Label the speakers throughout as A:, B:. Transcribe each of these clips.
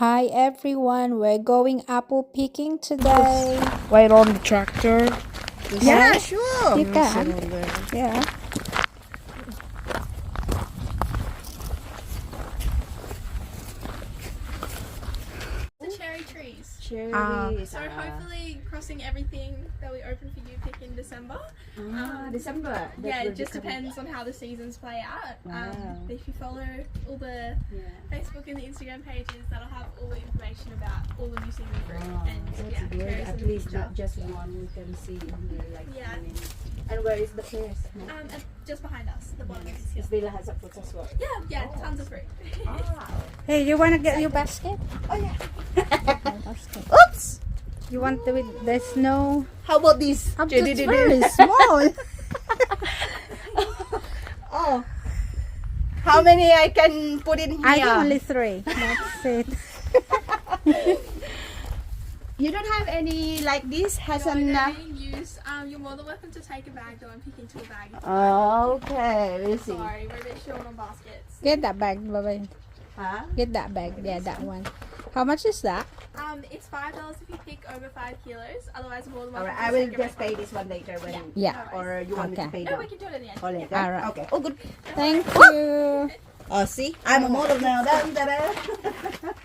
A: Hi everyone, we're going apple picking today.
B: Right on the tractor.
A: Yeah,
B: sure.
A: You can. Yeah.
C: The cherry trees.
B: Cherries.
C: So hopefully crossing everything that we open for you pick in December.
B: December.
C: Yeah, it just depends on how the seasons play out.
B: Wow.
C: But if you follow all the Facebook and the Instagram pages, that'll have all the information about all the new season fruit and
B: That's good.
C: cherries in
B: At
C: the
B: least
C: future.
B: not just one we can see in here. Like,
C: Yeah.
B: And where is the pears?
C: And just behind us, the bottom is here.
B: Isabella has a fruit as well.
C: Yeah, tons of fruit.
A: Hey, you wanna get your basket?
B: Oh yeah.
A: Basket.
B: Oops.
A: You want the with the snow?
B: How about this?
A: Up to it's very small.
B: Oh. How many I can put in here?
A: I think only 3. That's it.
B: You don't have any like this? Has
C: No,
B: an.
C: they're being used. You're more than welcome to take a bag though and pick into a bag.
B: Okay, we'll see.
C: Sorry, we're a bit short on baskets.
A: Get that bag, bye.
B: Huh?
A: Get that bag. Yeah, that one. How much is that?
C: It's $5 if you pick over 5 kilos. Otherwise, more than welcome.
B: Alright,
C: to
B: I will
C: take a
B: just
C: bag.
B: pay this one later when.
A: Yeah.
B: Or you want me to
A: Okay.
B: pay
C: No,
B: now?
C: we can do it in the end.
B: Oh, later?
A: Alright.
B: Okay. Oh, good.
A: Thank you.
B: Oh, see? I'm a model now. Dun, dun, dun.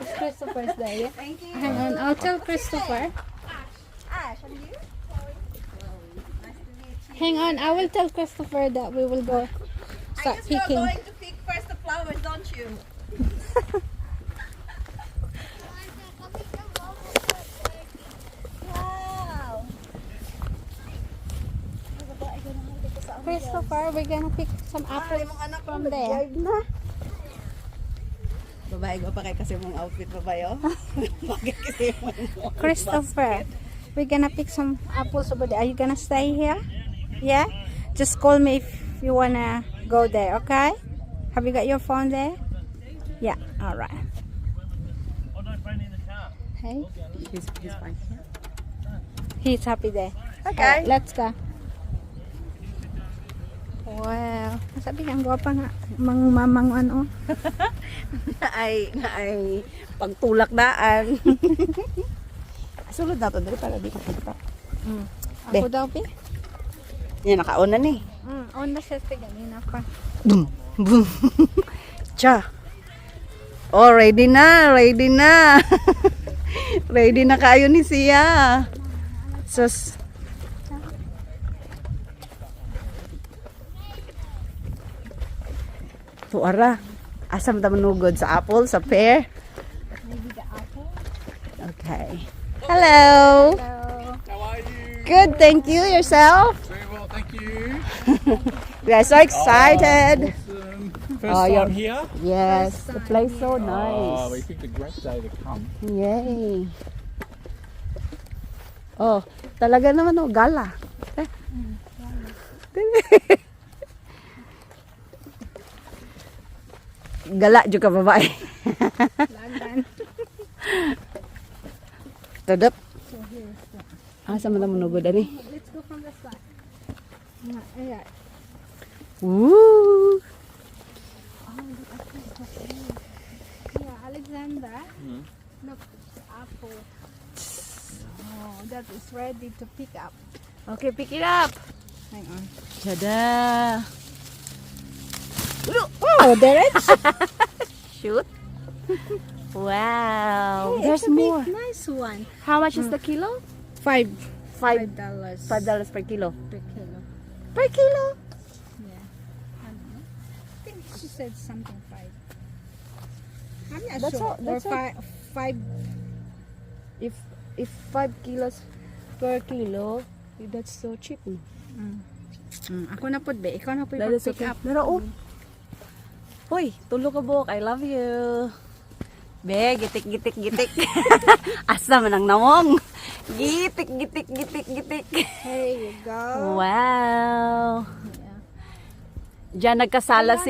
A: It's Christopher's day. Yeah?
B: Thank you.
A: Hang on, I'll tell Christopher.
C: Ash, and you?
A: Hang on, I will tell Christopher that we will go start picking.
B: to pick first the flowers, don't you? Wow.
A: Christopher, we're gonna pick some apples from there.
B: na. Babae ko pa kay kasi mong outfit babae oh. Bakit kasi mong
A: Christopher, we're gonna pick some apples over there. Are you gonna stay here? Yeah? Just call me if you wanna go there, okay? Have you got your phone there? Yeah, alright. Hey,
B: He's fine.
A: he's happy there.
B: Okay.
A: Alright, let's go. Wow, sabi ang gwapa nga mang mamang ano.
B: na ay pagtulak daan. Sulod na to dali para di ka punta.
A: Ako daw pi?
B: Yan nakauna ni.
A: On na siya ganina pa.
B: Boom. Boom. Cha. Oh, ready na, ready na. Ready na kayo ni siya. Sus. Tuara. Asam ta manugod sa apple, sa pear.
A: Maybe the apple.
B: Okay. Hello.
D: How are you?
B: Good, thank you. Yourself?
D: Very well, thank you.
B: We are so excited.
D: Awesome. First
B: Oh,
D: time
B: you're-
D: here?
B: Yes, the place so
D: Oh, we
B: nice.
D: picked a great day to come.
B: Yay. Oh, talaga naman oh, gala. Eh. Gala juga babae.
A: Lagan.
B: Tadap.
A: So here's the.
B: Asa man manugod ani?
A: Let's go from the side. Ayan.
B: Woo!
A: Yeah, Alexandra. Look, the apple. Oh, that is ready to pick up.
B: Okay, pick it up.
A: Hang on.
B: Tada.
A: Oh, there it is.
B: Shoot. Wow.
A: Hey,
B: There's
A: it's a big,
B: more.
A: nice one.
B: How much is the kilo?
A: $5.
B: $5
A: $5
B: per kilo.
A: per kilo.
B: Per kilo?
A: Yeah. I don't know. I think she said something 5. I'm not
B: That's
A: sure.
B: all- that's
A: or
B: all.
A: 5.
B: If 5 kilos per kilo, that's so cheap.
A: Ako na po, be. Ikaw na po
B: That is
A: pick
B: okay.
A: up.
B: Pero oh. Hoy, tulo ka buk. I love you. Be, gitik, gitik, gitik. Asa man ang namong. Gitik, gitik, gitik, gitik.
A: Here you go.
B: Wow.
A: Yeah.
B: Diyan nagkasala si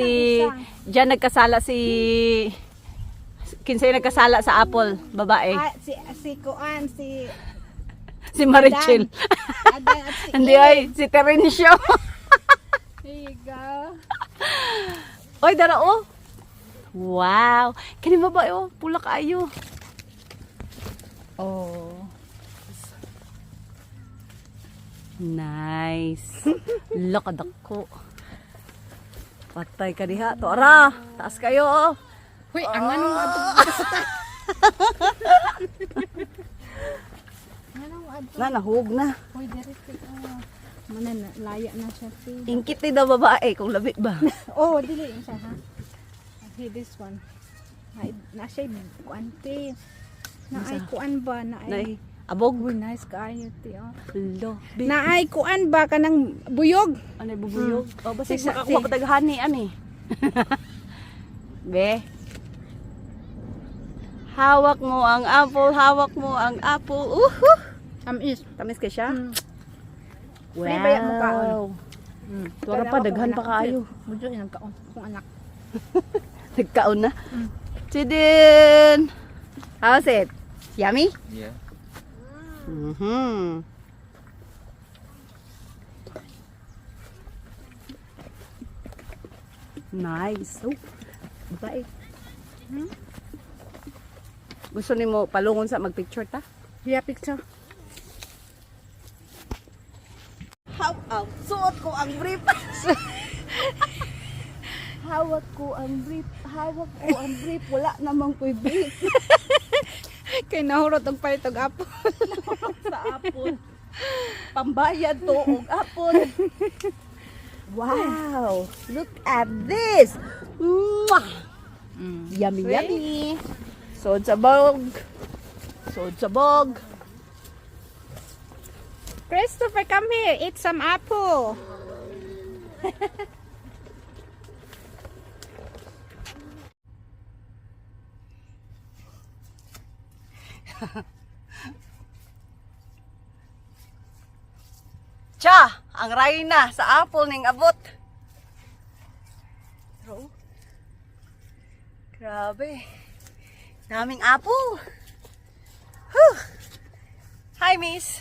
B: Kinsay nagkasala sa apple, babae.
A: Ah, si Kuan,
B: Si Marichel.
A: Adan at si
B: Hindi ay, si Terencio.
A: Here you go.
B: Oy, dara oh. Wow. Kani babae oh, pula kaayo.
A: Oh.
B: Nice. Lakadak ko. Patay ka diha. To ara, taas kayo. Oh.
A: Hoy, ang anong adto? Anong adto?
B: Na nahug na.
A: Hoy, direct. Mana na laya na siya. Ti.
B: Ingkit ni daw babae kung labi ba.
A: Oh, dili siya ha. Okay, this one. Na siya kuante. Na ay kuan ba na ay.
B: Nay, abog.
A: Uy, nice kaayo ti oh.
B: Lo.
A: Na ay kuan ba kanang buyog?
B: Ano bubuyog? Oh, basta
A: Tigsa-
B: makakuha ko taghani ani. Be. Hawak mo ang apple, hawak mo ang apple.
A: Tamis.
B: Tamis ka siya? Wow.
A: Free ba yan mo kaon?
B: Tuwara pa, daghan pa kaayo.
A: Budyo yung kaon. Kung anak.
B: Nagkaon na. Chidin! How's it? Yummy?
D: Yeah.
B: Mm-hmm. Nice. Oh, babae. Gusto ni mo palungon sa magpicture ta?
A: Yeah, picture.
B: How suot ko ang brief. Hawak ko ang brief. Hawak ko ang brief. Wala namang ko'y brief.
A: Kay nahurot og palitog apo.
B: Sa apple. Pambayad to og apple. Wow! Look at this! Mwah! Yummy,
A: See?
B: yummy! Sod sa bog. Sod sa bog.
A: Christopher, come here. Eat some apple.
B: Cha! Ang rayna sa apple ning abot. Pero, grabe. Daming apple. Whew. Hi, miss.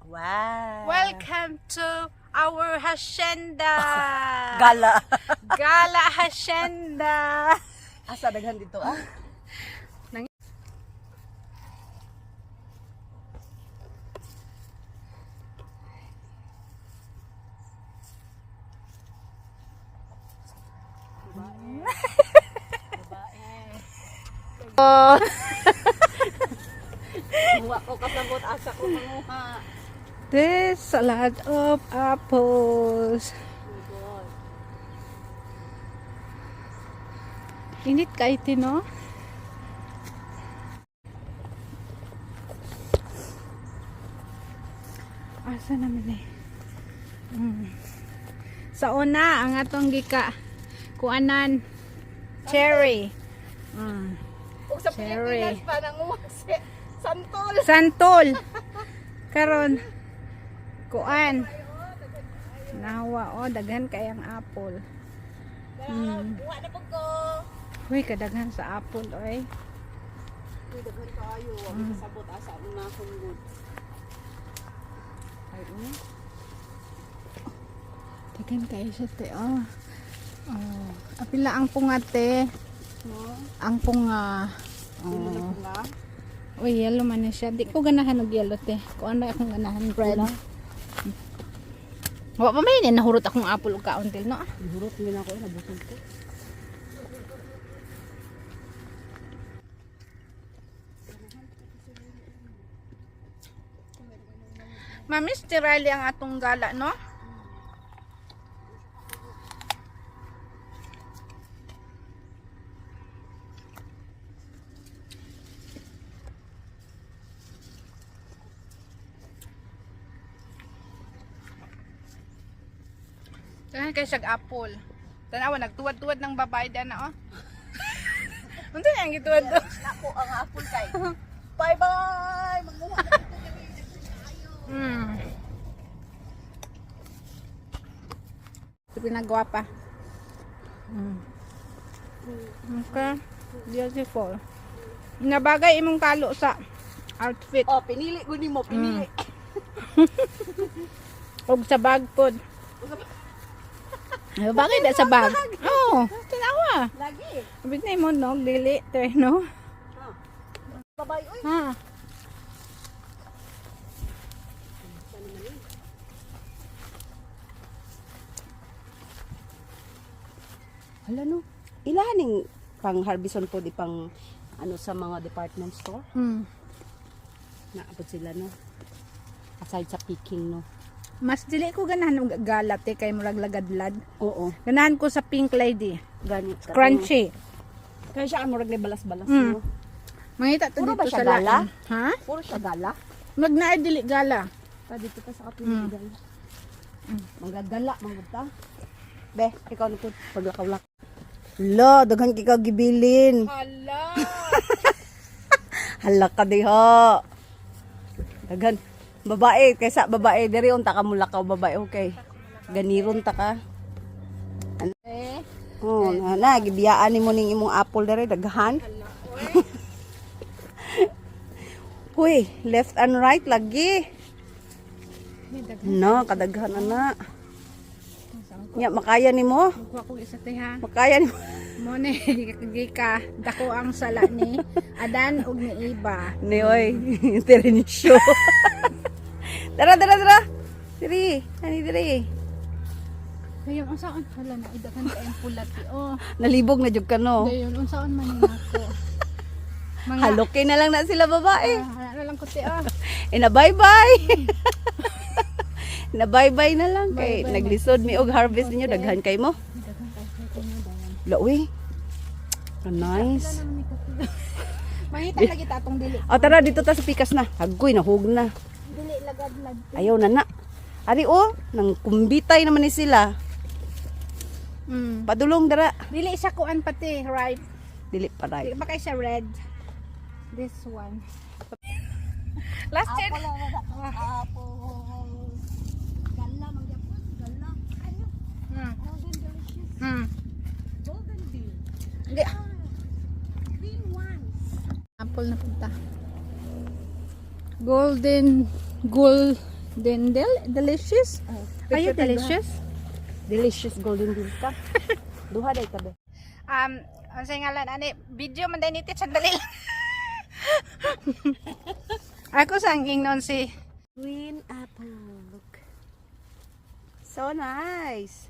B: Wow.
A: Welcome to our hacienda.
B: Gala.
A: Gala hacienda.
B: Asa daghan dito ah? Oh. Muwa ko kasabot asa ko manguha.
A: There's a lot of apples. Init kay tino. Asa naman eh. Sa una ang atong gika kuanan cherry.
B: Ug sa
A: Cherry.
B: Pilipinas pa nanguha si santol.
A: Santol. Karon kuan. Nawa o daghan kay ang apple.
B: Kuha na pug ko.
A: Uy, kadaghan sa apple oy.
B: Uy, daghan kaayo. Wa mo kasabot asa mo na akong good. Ay,
A: Daghan kayo siya te oh. Oh, apila ang pungate. Ang punga.
B: Ano na
A: Oh.
B: nga?
A: Uy, yellow man na siya. Di ko ganahan og yellow te. Kuan ba akong ganahan red. Wa pa may nahurot akong apple ug kaon til no.
B: Hurot din ako nabusog ko.
A: Mami, tirali ang atong gala no. Dahil kay siyag apple. Tanawa, nagtuwad-tuwad ng babae dyan na, oh. Unto niya ang gituwad do?
B: Nako ang apple kay. Bye-bye. Manguha na ko kami.
A: Ito pinagawa pa. Okay. Beautiful. Nabagay imong kalo sa outfit.
B: Oh, pinili ko nimo, pinili.
A: Og sa bag pod. Ay, bagay da sa bag. Oo, tanawa.
B: Lagi.
A: Abit na mo no, dili, no?
B: Babay, oy.
A: Ha?
B: Hala no. Ilahaning pang harbison po di pang ano sa mga department store.
A: Hmm.
B: Naabot sila no. Aside sa picking no.
A: Mas dili ko ganahan ng galat eh, kay murag lagadlad.
B: Oo.
A: Ganahan ko sa pink lady.
B: Ganit.
A: Crunchy.
B: Kaya siya ang murag na balas-balas
A: Mm.
B: no.
A: Mangita to
B: Puro ba
A: dito
B: siya
A: sa
B: gala?
A: lain. Ha?
B: Puro siya gala.
A: Magnaay dili gala.
B: Pa dito ka sa kapili gala. Manggagala, manggagta. Be, ikaw na po paglakaw-lak. Lo, daghan kika gibilin.
A: Hala.
B: Hala ka diha. Daghan. Babae, kaysa babae, diri unta ka mulakaw babae, okay. Ganiron ta ka.
A: Eh,
B: Oh, na, gibiyaan ni mo ning imong apple diri daghan. Huy, left and right lagi. No, kadaghan ana. Nya makaya nimo?
A: kuha ko isa te ha.
B: Makaya nimo.
A: Mo ni gika dako ang sala ni Adan ug ni Iba.
B: Ni oy, tiri ni show. Tara. Diri, ani diri.
A: Dayon unsaon hala na idakan ka ang pulati oh.
B: Nalibog na jud ka no.
A: Dayon unsaon man ni ako. Mga
B: Halokin na lang na sila babae.
A: Ano lang ko te oh.
B: Na bye-bye. Na bye-bye na lang kay
A: Bye-bye.
B: naglisod mi og harvest ninyo daghan kay mo.
A: Dagan kay ko na dayon.
B: Lawi. Nice.
A: Mangita lagi ta atong dili.
B: O tara dito ta sa pikas na. Hagoy na hug na.
A: Dili lagad-lag.
B: Ayaw na na. Ari oh, nang kumbitay naman ni sila.
A: Mm.
B: Padulong dara.
A: Dili siya kuan pati, right?
B: Dili pa
A: Dili
B: right.
A: ba kay siya red? This one. Last year.
B: Gala mangyapon, gala. Ayo,
A: Hmm.
B: golden delicious.
A: Hmm.
B: Golden deal.
A: Hindi.
B: Green ones.
A: Apple na punta. Golden delicious. Are you delicious?
B: Delicious golden deal ka. Duha day tabi.
A: Ang say ngalan ani video man day niti sandali lang. Ako sang ingnon si
B: Green apple. Look. So nice.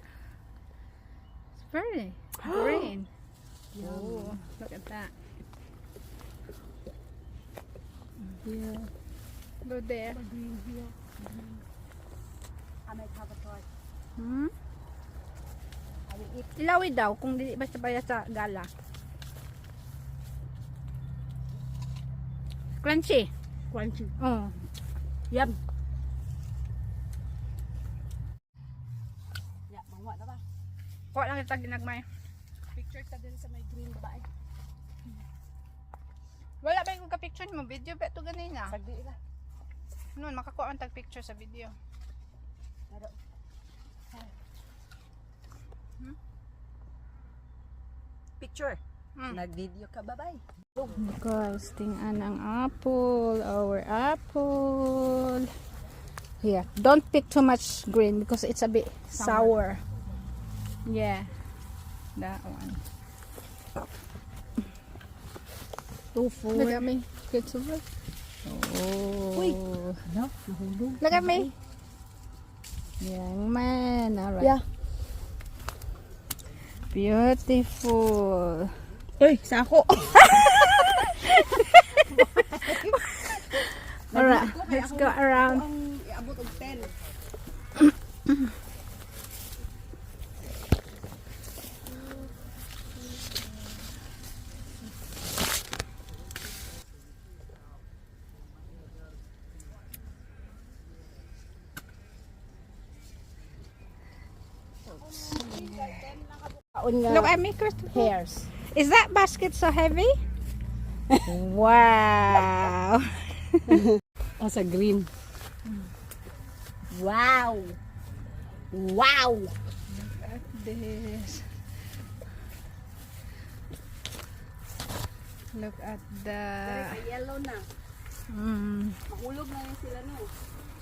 A: very green. Oh, look at that. Yeah. Go there.
B: I might have a try.
A: Hmm? Ilawi daw kung dili basta baya sa gala. Crunchy.
B: Crunchy.
A: Oh.
B: Yum. Ya, mangwa na ba?
A: Ko lang kita ginagmay.
B: Picture ka din sa may green babae.
A: Wala ba yung ka-picture mo? Video ba ito ganina?
B: Sagdi ila.
A: Noon, makakuha ang tag-picture sa video.
B: Pero picture. Nag-video ka, bye-bye.
A: Guys, tingnan ang apple. Our apple. Here. Don't pick too much green because it's a bit sour. Yeah. That one.
B: Too full.
A: Look at me. Good to look. Oh.
B: Uy. Ano? Nahulog.
A: Look at me. Young man. Alright.
B: Yeah.
A: Beautiful.
B: Uy, sako.
A: Alright. Let's go around.
B: Ang iabot og 10.
A: Look at me, Christopher.
B: Hairs.
A: Is that basket so heavy? Wow.
B: Oh, sa green. Wow. Wow.
A: This. Look at the
B: Yellow na. Mahulog na yun sila no.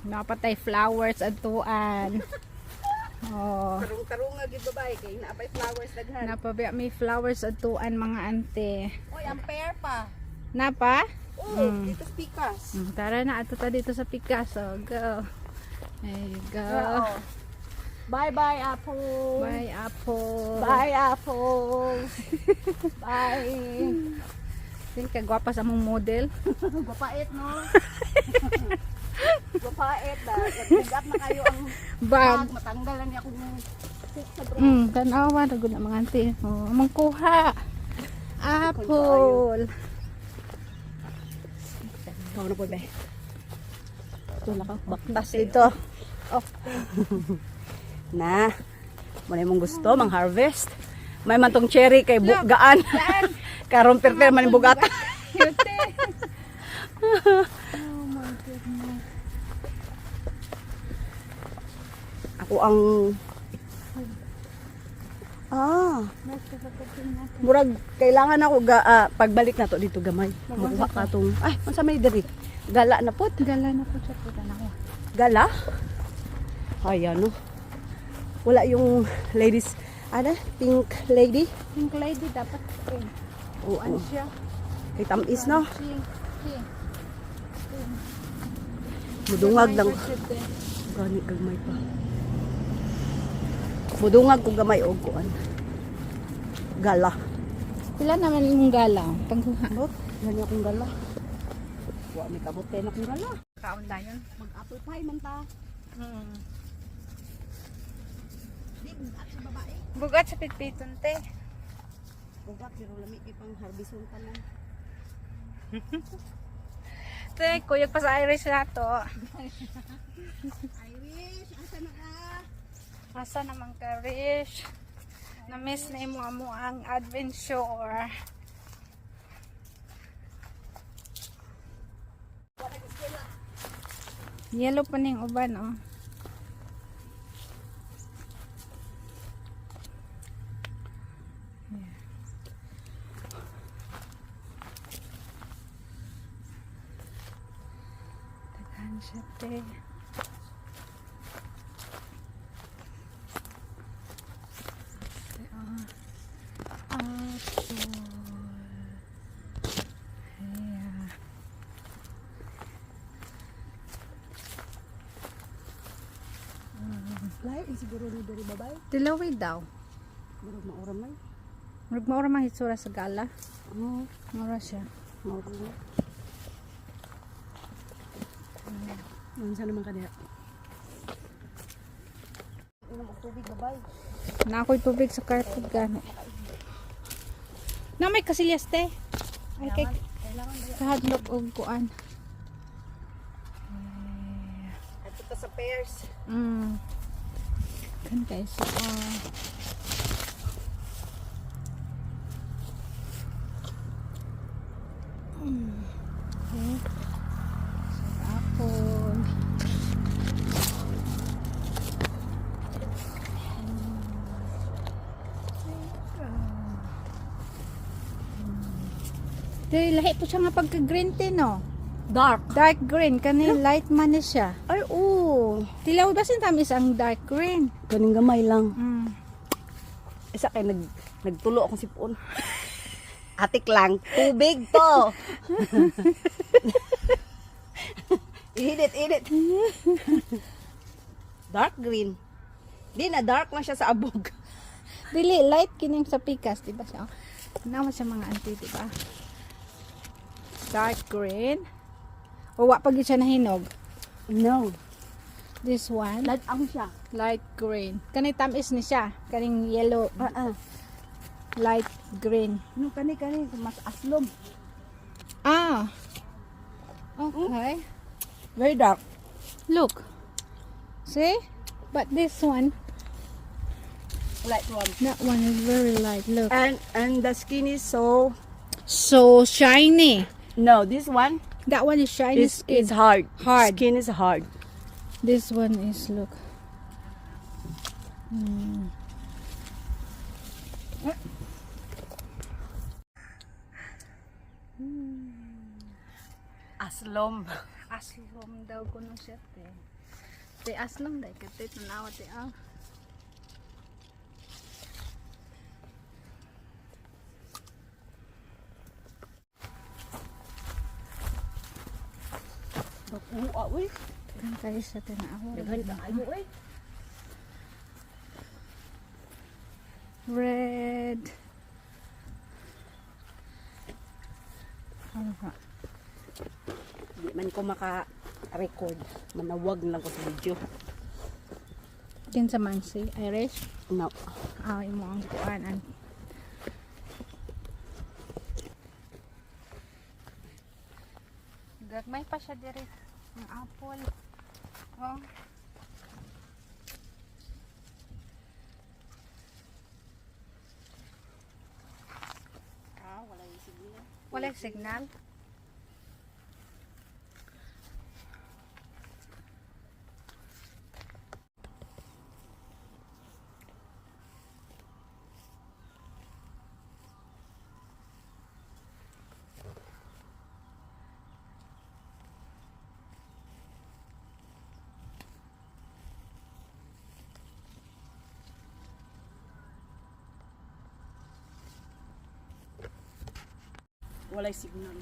A: napatay flowers at tuan. Oh,
B: Tarong-tarong nga gid babae kay naapay flowers daghan.
A: napabiya may flowers at tuan mga ante.
B: Oy, ang pear pa.
A: Napa?
B: Oh, dito pikas.
A: Tara na, ato ta dito sa Picasso. Go. There you go.
B: Bye-bye, Apple.
A: Bye, Apple.
B: Bye, Apple. Bye.
A: Sige, kagwapa sa mong model.
B: Gapait, no? Gapait. Nag-up na kayo ang
A: Bag.
B: matanggalan niya kung sa bro.
A: Tanawa, nagod na mga auntie. Oh, mangkuha. Apple.
B: Ikaw na po, be. Ito na ka.
A: Baktas dito. Oh,
B: Na. Muna mong gusto, mang harvest. May man tong cherry kay gaan. Karon perper man yung bugat.
A: cute. Oh my goodness.
B: Ako ang murag kailangan ako pagbalik na to dito gamay. Makuha ka tong unsa may diri? Gala na pot.
A: Gala na po siya po na ako.
B: Gala? Ayan no. Wala yung ladies pink lady.
A: Pink lady dapat green.
B: Oo.
A: Ano siya?
B: Kay tamis no.
A: Pink.
B: Mudungag lang. Gani gamay pa. Mudungag ko gamay og kuan. Gala.
A: Pila naman yung gala? Pangkuha.
B: Bot, gani akong gala. Wa may kabote na akong gala.
A: Kaon na yun.
B: Mag-apple pie man ta. Di bugat sa babae.
A: Bugat sa pitpiton, te.
B: Bugat pero lami kay pang harbison ta lang.
A: Te, kuyog pa sa Irish na to.
B: Irish, asa na ka?
A: Asa naman ka, Rish? Na-miss na mo ang adventure. Yellow pa na yung uban, oh. Daghan siya, te.
B: Lahi siguro ni diri babay.
A: Dilawid daw.
B: Murag mauram man.
A: Murag maura mang hitsura sa gala.
B: Oo,
A: Maura siya.
B: mauram man. Unsa naman ka diha? Inom og tubig babay.
A: Na ako'y tubig sa carpet gano. Na may kasilyas, te. Ay, kay kahadlok og kuan.
B: Ato ta sa pears.
A: Kan guys. Okay. So, apple. Dahil lahi po siya nga pagka-green tea, no?
B: Dark.
A: Dark green. Kani light man na siya.
B: Ay, oo.
A: Tilaw ba sintamis ang dark green?
B: Ganing gamay lang. Isa kay nagtulo akong sipon. Atik lang. Tubig to. Init. Dark green. Di na dark na siya sa abog.
A: Dili, light kining sa pikas, di ba siya? Naman sa mga auntie, di ba? Dark green. O wa pag siya nahinog.
B: No.
A: This one,
B: Light ang siya.
A: light green. Kani tamis ni siya. Kaning yellow, light green.
B: No, kani mas aslom.
A: Ah. Okay.
B: Very dark.
A: Look. See? But this one,
B: Light one.
A: that one is very light. Look.
B: And the skin is so
A: So shiny.
B: no, this one
A: That one is shiny skin.
B: is hard.
A: Hard.
B: Skin is hard.
A: This one is, look.
B: Aslom.
A: Aslom daw ko nung siya, te. Te, aslom daw. Kate, tanawa, te, ah.
B: Bakuha, uy.
A: Daghan kayo sa tinawa.
B: Daghan ka ayo, uy.
A: Red. Ano ba?
B: Di man ko maka-record. Manawag lang ko sa video.
A: Kinsa man si Irish?
B: No.
A: Imo ang kuan. Gagmay pa siya diri. Ang apple. Oh.
B: Wala yung signal.
A: Wala signal.
B: Wala yung signal.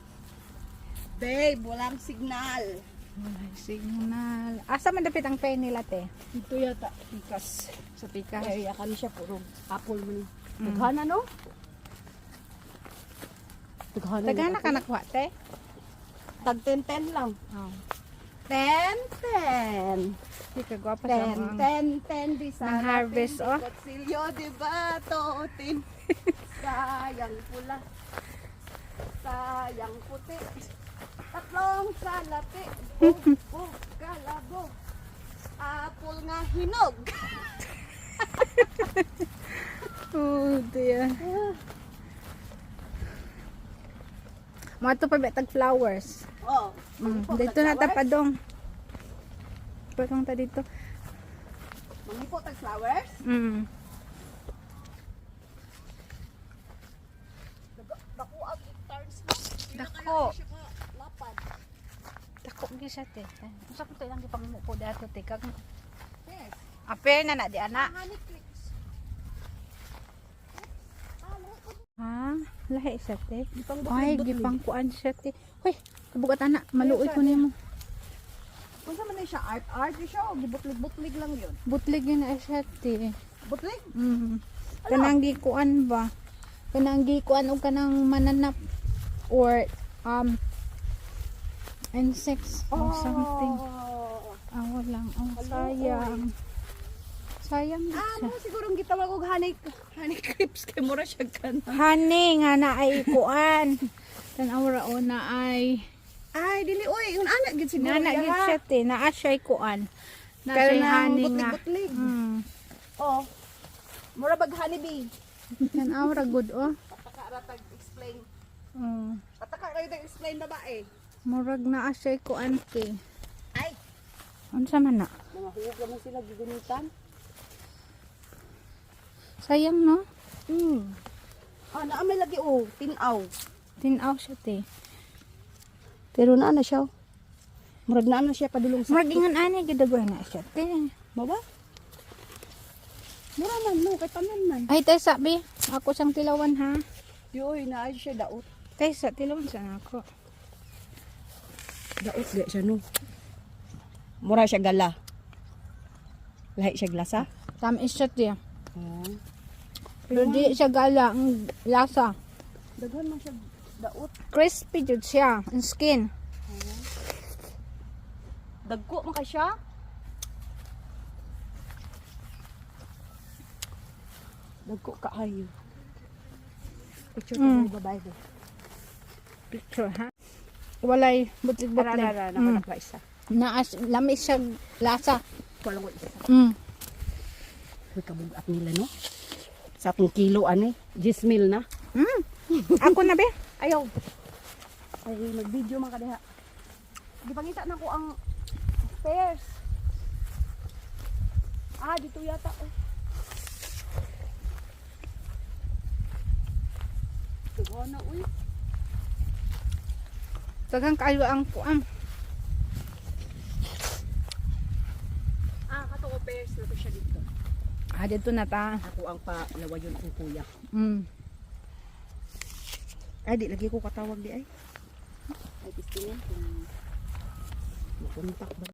B: Babe, walang signal.
A: Wala signal. Asa man dapit ang pen nila te?
B: Ito yata, pikas.
A: Sa pikas.
B: Kaya kami siya puro apple man.
A: Mm.
B: Taghana, no? Taghana.
A: Tagana ka nakuha te?
B: Tag 10-10 lang.
A: Oh.
B: 10-10.
A: Di ka gwapa sa mga.
B: 10-10 di
A: Nang harvest, oh.
B: Kotsilyo, diba? Totin. Sayang pula. Sayang puti. Tatlong salati. Bog, galabo. Apple nga hinog.
A: Oh dear. Mga to pa betag flowers.
B: Oh.
A: Dito na tapadong. Padong ta dito.
B: Mangipo tag flowers. Dako ang hectares na.
A: Dako.
B: Lapad.
A: Dako gi siya te. Usa ko to lang gipangmuko dato te kag.
B: Yes.
A: Ape na na di ana.
B: Honey clicks.
A: Ha, lahi siya te.
B: Gipang
A: Ay, gipangkuan siya te. Hoy, kabugat ana, maluoy ko nimo.
B: Kung saan man na siya, art siya, o gibutlig-butlig lang yun.
A: Butlig yun na siya te.
B: Butlig?
A: Kanang gikuan ba? Kanang gikuan o kanang mananap or insects or something. Awa lang. Oh, sayang. Sayang din siya.
B: Ano sigurong gitawag og honey clips kay mura siya kana.
A: Honey nga na ay kuan. Tanawra o na ay
B: Ay, dili oy, un ana gid siguro.
A: nana gid siya te, naa siya kuan. Na
B: Pero
A: siya
B: nang
A: honey nga.
B: butlig-butlig.
A: Mm.
B: Oh. Mura bag honey bee.
A: Tanawra good oh.
B: Patakaratag explain.
A: Mm.
B: Patakaratag explain babae.
A: Murag naa siya kuan te.
B: Ay,
A: Unsa man na?
B: mga hugog naman sila gigunitan.
A: Sayang no?
B: Ah, naa may lagi oh, tinaw.
A: Tinaw siya te.
B: Pero naa na siya. Murag naa na siya padulong sa.
A: Murag ingon ani gidagoy na siya te.
B: Baba? Mura man no, kay tanan man.
A: Ay tay sabi, ako sang tilawan ha.
B: Yoy, naa siya daot.
A: Tay sa tilawan sa ako.
B: Daot di siya no. Mura siya gala. Lahi siya glasa.
A: Tamis siya te.
B: Oh.
A: Pero di siya gala ang lasa.
B: Daghan man siya daot.
A: Crispy jud siya ang skin.
B: Dagko man kay siya. Dagko kaayo. Picture
A: Mm.
B: ko babae do.
A: Picture ha. Walay butlig-butlig.
B: Nakanapla isa.
A: Naas lamis siya lasa.
B: Wala ko isa. Uy, kabugat nila no. Sa atong kilo ani, 10 mil na.
A: Ako na be.
B: Ayaw. Ay, mag-video man ka diha. Di pangita na ko ang stairs. Ah, dito yata. Oh. Tugo na, uy.
A: Tagang kayo ang kuang.
B: Ah, kato ko pairs na to siya dito.
A: Dito na ta.
B: Ako ang palawayon ang kuya. Ay, di lagi ko katawag di ay. Ay, pistingin. Puntak ba?